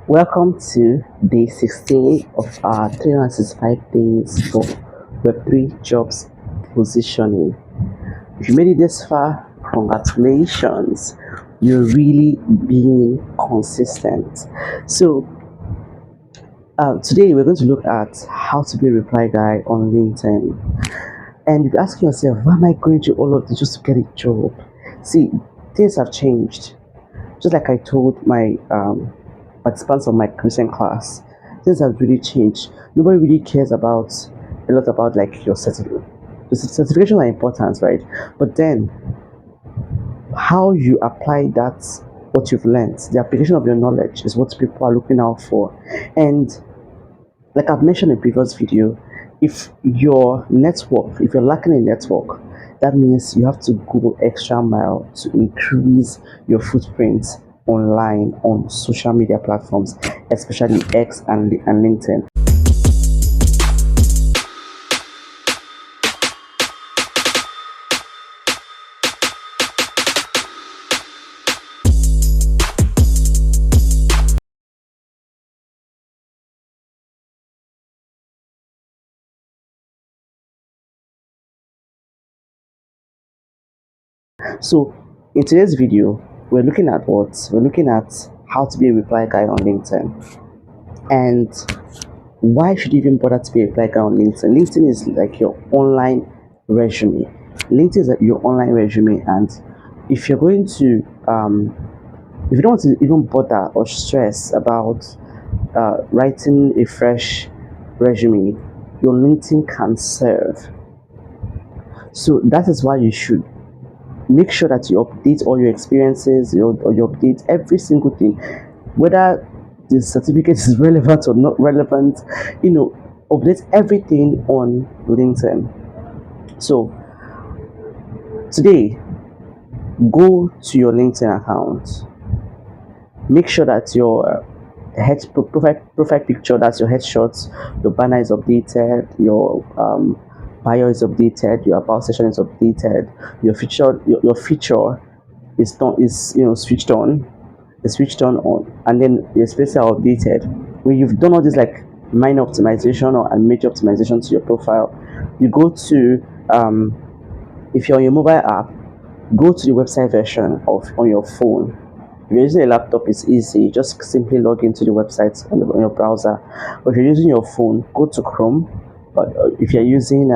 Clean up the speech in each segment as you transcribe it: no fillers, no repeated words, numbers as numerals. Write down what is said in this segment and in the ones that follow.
Welcome to day 16 of our 365 days for Web3 jobs positioning. If you made it this far, congratulations. You're really being consistent. So, today we're going to look at how to be a reply guy on LinkedIn. And you're asking yourself, why am I going through all of this just to get a job? See, things have changed. Just like I told my participants of my recent class, things have really changed. Nobody really cares about a lot about like your certificate. The certification are important, right? But then how you apply that what you've learned, the application of your knowledge is what people are looking out for. And like I've mentioned in previous video, if if you're lacking a network, that means you have to go extra mile to increase your footprint online on social media platforms, especially X and LinkedIn. So in today's video, we're looking at how to be a reply guy on LinkedIn. And why should you even bother to be a reply guy on LinkedIn? LinkedIn is like your online resume. LinkedIn is like your online resume, and if you're going to if you don't want to even bother or stress about writing a fresh resume, your LinkedIn can serve. So that is why you should make sure that you update all your experiences, or you update every single thing, whether the certificate is relevant or not relevant. Update everything on LinkedIn. So today, go to your LinkedIn account. Make sure that your profile picture, that's your headshot, your banner is updated, your bio is updated, your about section is updated, your feature is not is switched on, and then your spaces are updated. When you've done all this like minor optimization or a major optimization to your profile, you go to if you're on your mobile app, go to the website version of on your phone. If you're using a laptop, it's easy. Just simply log into the website on your browser. But if you're using your phone, go to Chrome. But if you're using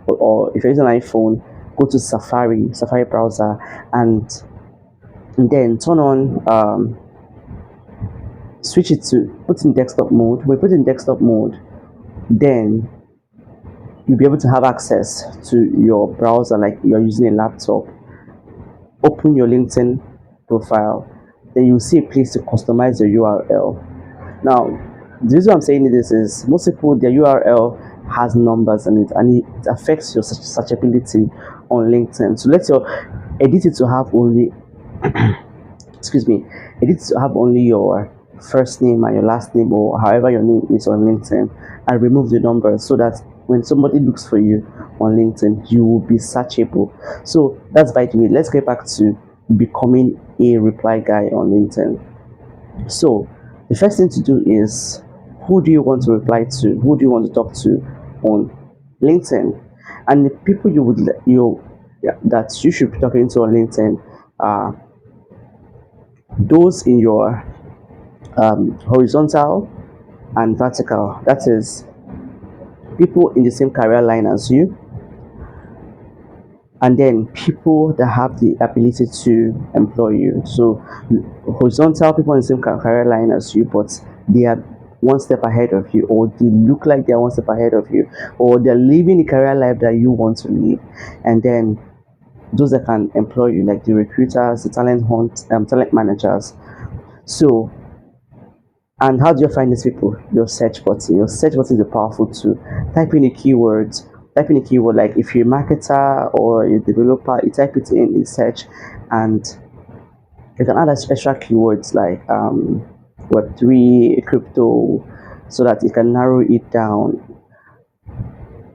or if you're using an iPhone, go to Safari browser, and then turn on switch it to put in desktop mode. When you put in desktop mode, then you'll be able to have access to your browser like you're using a laptop. Open your LinkedIn profile, then you'll see a place to customize your URL. Now, the reason I'm saying this is most people, their URL has numbers in it, and it affects your searchability on LinkedIn. So let's edit it to have only excuse me, edit to have only your first name and your last name, or however your name is on LinkedIn, and remove the numbers so that when somebody looks for you on LinkedIn, you will be searchable. So that's by the way. Let's get back to becoming a reply guy on LinkedIn. So the first thing to do is, who do you want to reply to? Who do you want to talk to on LinkedIn? And the people that you should be talking to on LinkedIn are those in your horizontal and vertical. That is, people in the same career line as you, and then people that have the ability to employ you. So horizontal, people in the same career line as you, but they are one step ahead of you, or they look like they're one step ahead of you, or they're living the career life that you want to live. And then those that can employ you, like the recruiters, the talent managers. So, and how do you find these people? Your search button. Your search button is a powerful tool. Type in the keywords. Type in a keyword, like if you're a marketer or a developer, you type it in search, and you can add extra keywords like Web3, crypto, so that you can narrow it down.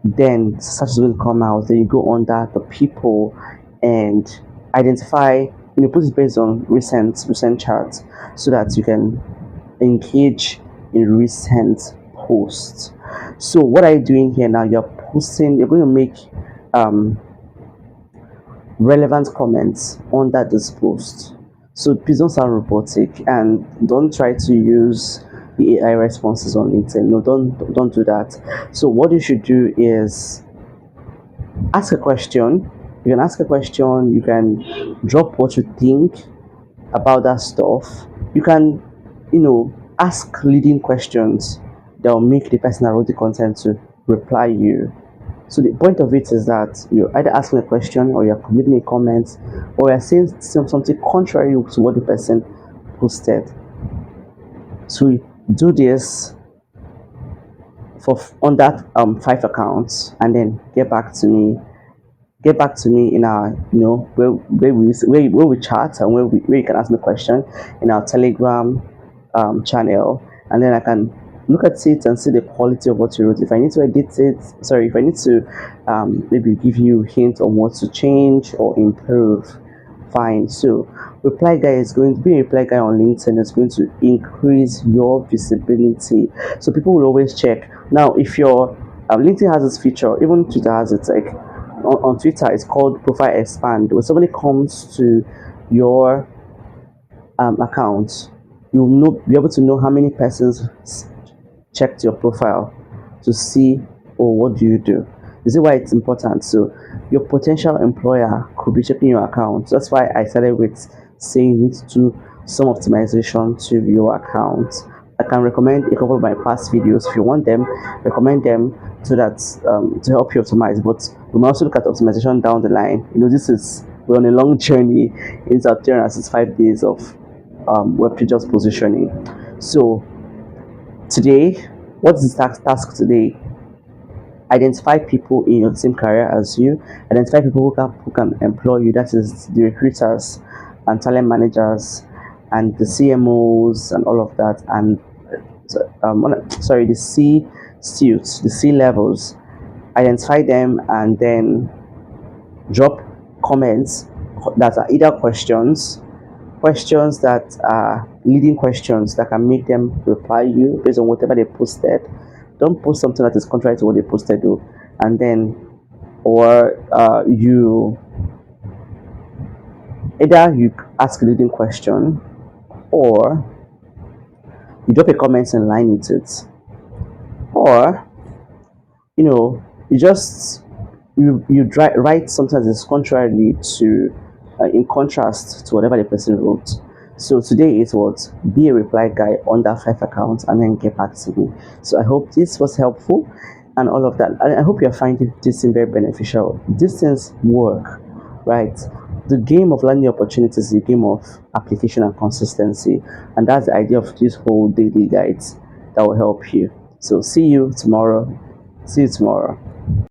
Then search will come out. Then you go under the people and identify. Put it based on recent charts, so that you can engage in recent posts. So what are you doing here now? You're posting, you're going to make um, relevant comments under this post. So please don't sound robotic and don't try to use the AI responses on LinkedIn. No, don't do that. So what you should do is ask a question. You can ask a question, you can drop what you think about that stuff. You can, ask leading questions that will make the person that wrote the content to reply you. So the point of it is that you're either asking a question or you're leaving a comment or you're saying something contrary to what the person posted. So do this for on that 5 accounts and then get back to me in our where we chat and where you can ask me a question in our Telegram channel, and then I can look at it and see the quality of what you wrote. If I need to edit it, sorry, if I need to maybe give you hints on what to change or improve, fine. So reply guy is going to be a reply guy on LinkedIn is going to increase your visibility, so people will always check. Now if your LinkedIn has this feature, even Twitter has it, like on Twitter it's called profile expand. When somebody comes to your account, you'll be able to know how many persons checked your profile to see, oh, what do you do. You see why it's important. So your potential employer could be checking your account. That's why I started with saying you need to do some optimization to your account. I can recommend a couple of my past videos if you want them. Recommend them so that to help you optimize. But we might also look at optimization down the line. We're on a long journey. It's our 365 days of web pages positioning. So today, what's the task today? Identify people in your same career as you. Identify people who can employ you. That is the recruiters and talent managers and the CMOs and all of that. And the C suits, the C levels. Identify them and then drop comments that are either questions that are leading questions that can make them reply you based on whatever they posted. Don't post something that is contrary to what they posted, though. And then, or you either you ask a leading question or you drop a comment in line with it, or you just write something that is contrary to in contrast to whatever the person wrote. So today it was be a reply guy on that 5 accounts and then get back to me. So I hope this was helpful and all of that. And I hope you're finding this thing very beneficial. These things work, right? The game of learning opportunities is a game of application and consistency, and that's the idea of this whole daily guides that will help you. So see you tomorrow.